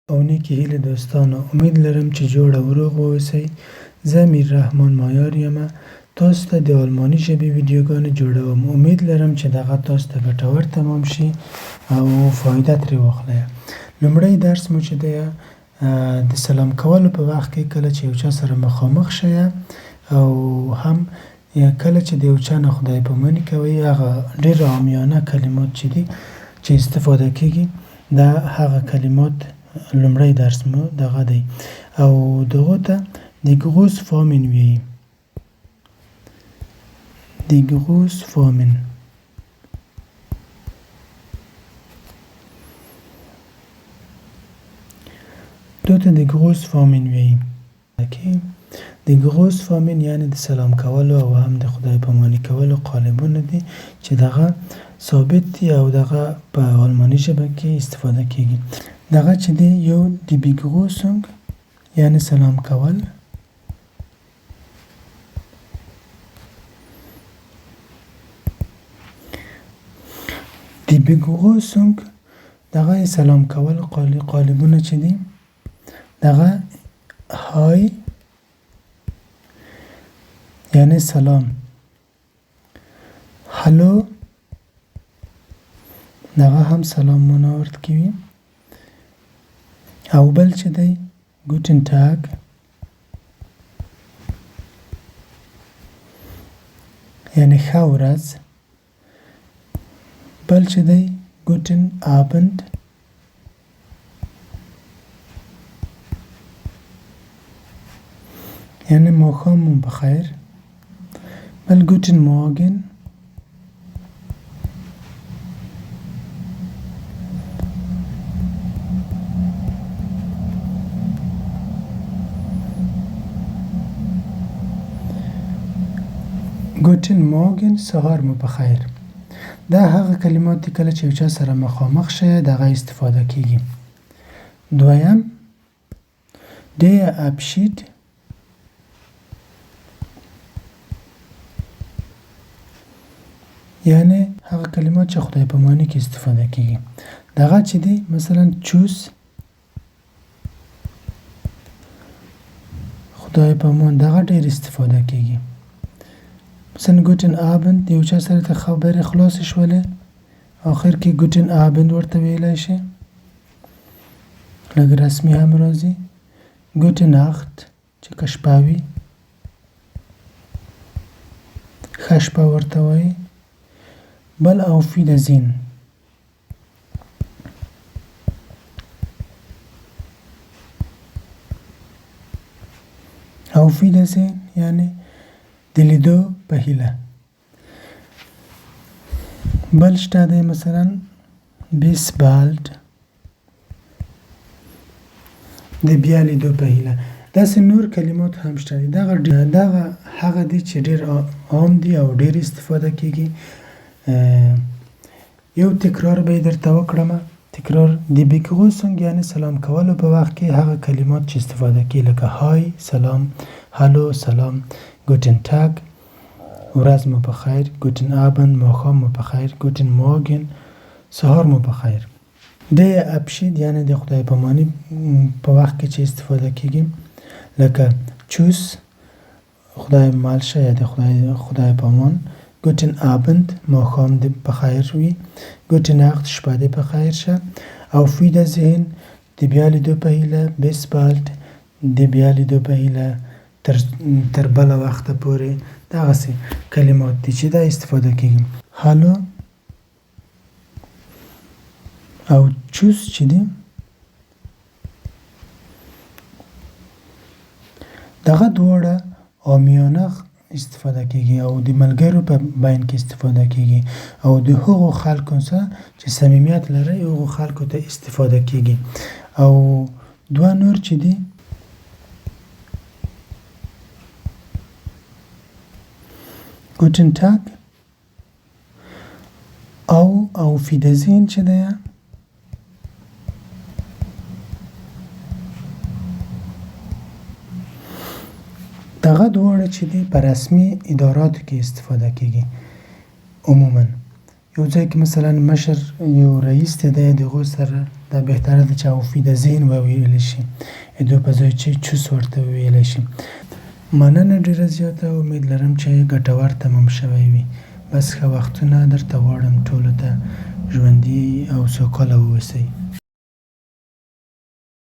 او نیکی هیله دوستانو، امید لرم چې جوړ او روغ واوسئ. زه میررحمان مایار یم. تاسو ته د آلماني ژبې ویډیوګانې جوړوم. امید لرم چې دغه تاسو ته ګټور تمام شي او فایده ترې واخلئ. لومړی درس مو چې دی د سلام کولو په وخت کې کله چې یو چا سره مخامخ شئ او هم کله چې د یو چا نه خدای پاماني کوئ، هغه ډېر عامیانه کلمات چې دي چې استفاده کېږي، دا هغه کلمات لومړی درس مو دغه دی او دغو ته د ګروس فامین وایي. د ګروس فامین دو ته د ګروس فامین وایي. د ګروس فامین یعنی د سلام کولو او هم د خدای پاماني کولو قالبونه دي چې دغه ثابت دي او دغه په آلماني ژبه کې استفاده کېږي. دغه چې دی یو د بیګروسونګ یعنی سلام کول، د بیګروسونګ دغه سلام کول قالبونه چې دي دغه های یعنی سلام، هلو دغه هم سلام مونه ورته کوي، او بل چې دی ګوټن تاګ یعنی ښه ورځ، بل چې دی ګوټن آبند یعنی ماښام مو بخیر، بل ګوټن مورګن ګوټن مورګن سهار مو بخیر. دا هغه کلمات دي کله چې یو چا سره مخامخ شئ دغه استفاده کېږي. دویم der Abschied یعنی هغه کلمات چې خدای پاماني کې استفاده کېږي. دغه چې دی مثلا چوس خدای پامان، دغه ډېر استفاده کېږي. مثلا ګوټن آبند یو چا سره ته خبرې خلاصې شولې، آخر کې ګوټن آبند ورته ویلی شي، لږ رسمي هم راځي. ګوټن ناخت چې که شپه وي، ښه شپه ورته وایي. بل auf Wiedersehen auf Wiedersehen یعنی د لیدو په هیله. بل شته دی مثلا bis bald د بیا لیدو په هیله. داسې نور کلمات هم شته دي. دغه هغه دي چې ډېر عام دي او ډېر استفاده کېږي. یو تکرار به یې درته وکړم. تکرار د بیګروسونګ یعنی سلام کولو په وخت کې هغه کلمات چې استفاده کېږي لکه های سلام، هلو سلام، ګوټن تاګ ورځ مو بخیر، ګوټن آبند ماښام مو بخیر، ګوټن مورګن سهار مو بخیر. der Abschied یعنی د خدای پاماني په وخت کې چې استفاده کېږي لکه چوس خدای مال شه یا د خدای پامان، ګوټن آبند ماښام دې بخیر وي، ګوټن ناخت شپه دې بخیر شه، auf Wiedersehen د بیا لیدو په هیله، bis bald د بیا لیدو په هیله، تر بله وخته پورې. دغسې کلمات دي چې دا استفاده کېږي. هلو او چوس چې دي دغه دواړه عامیانه استفاده کېږي او د ملګرو په بین کې استفاده کېږي او د هغو خلکو سره چې صمیمیت لري هغو خلکو ته استفاده کېږي. او دوه نور چې دي ګوټن تاګ او auf Wiedersehen چې دی دغه دواړه چې دي په رسمي اداراتو کې استفاده کېږي. عموما یو ځای کې مثلا مشر یو رئیس ته دی، د هغو سره دا بهتره ده چې اوفي د ذهن وویلی شي ادو په ځای چې چوس ورته وویلی شي. مننه ډېره زیاته، امید لرم چې ګټور تمام شوی وي. بس ښه وختونه درته غواړم، ټولو ته ژوندي او سوکاله واوسئ.